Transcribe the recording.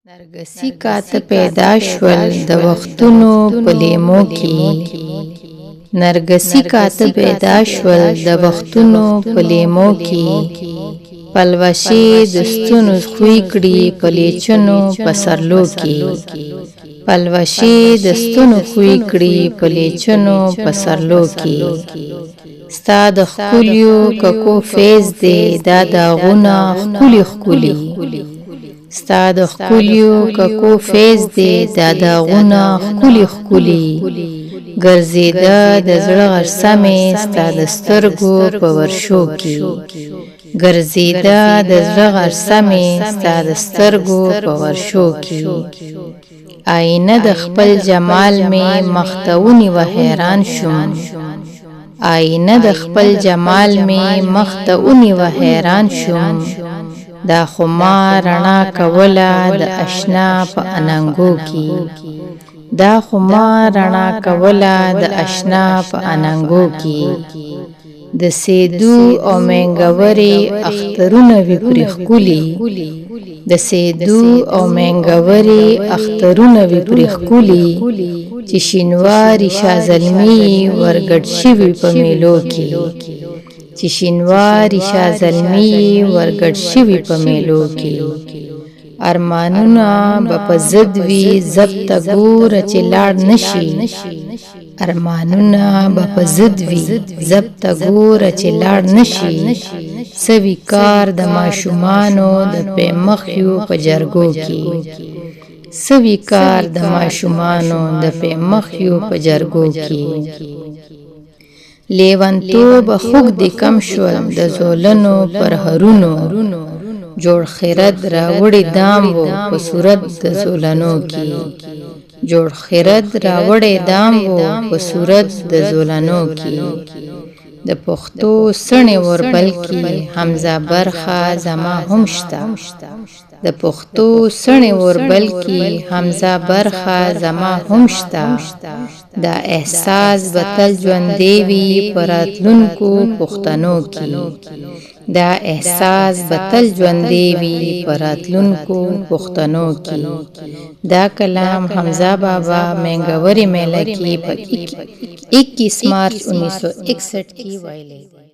نرګسي کاته پیدا شول د وختونو په لیمو کې نرګسي کاته پیدا شول د وختونو په لیمو کې پلوشي د ستونو خوې کړي په لیچنو په سرلو کې پلوشي د ستونو خوې کړي په لیچنو په سرلو کې ستا د خپلیو ککو فیض دی دا داغونه خپلی خپلی ستا د خپلیو ککو فیض دی دا داغونه خپلی خپلی ګرځېده د زړه غرڅه مې ستا د سترګو په ورشو کې ګرځېده د زړه غرڅه مې ستا د سترګو په ورشو کې آینه د خپل جمال مې مخ ته ونیوه حیران شوم آینه د خپل جمال مې مخ ته ونیوه حیران شوم دا خو ما رڼا کوله د اشنا په اننګو کې دا خو ما رڼا کوله د اشنا په اننګو کې د سیدو او مینګوري اخترونه وی پرې ښکلي د سیدو او مینګوري اخترونه وی پرې ښکلي چې شینواري شازلمي ورګډ شوي په میلو کې چې شینواري شازلمي ورګډ شوي په میلو کې ارمانونه به په ضد وي ضبط ګوره چې لاړ نشي ارمانونه به په ضد وي ضبط ګوره چې لاړ نشي سوي کار د ماشومانو د پیمخیو په جرګو کې سوي کار د ماشومانو د پیمخیو په جرګو کې لیوانتوب خوږ د کم شول د زولنو پر هرونو جوړ خیرت راوړی دام وو په صورت د زولنو کې جوړ خیرت راوړی دام وو په صورت د زولنو کې د پښتو سڼې وربل کې حمزه برخه زما هم شته د پښتو سڼې وربل کې حمزه برخه زما هم شته دا احساس به تل ژوندی وي په راتلونکو پښتنو کې دا احساس به تل ژوندی وي په راتلونکو پښتنو کې دا کلام حمزه بابا مینګوري میله کې په 21 مارچ 1961 کې ویلی دی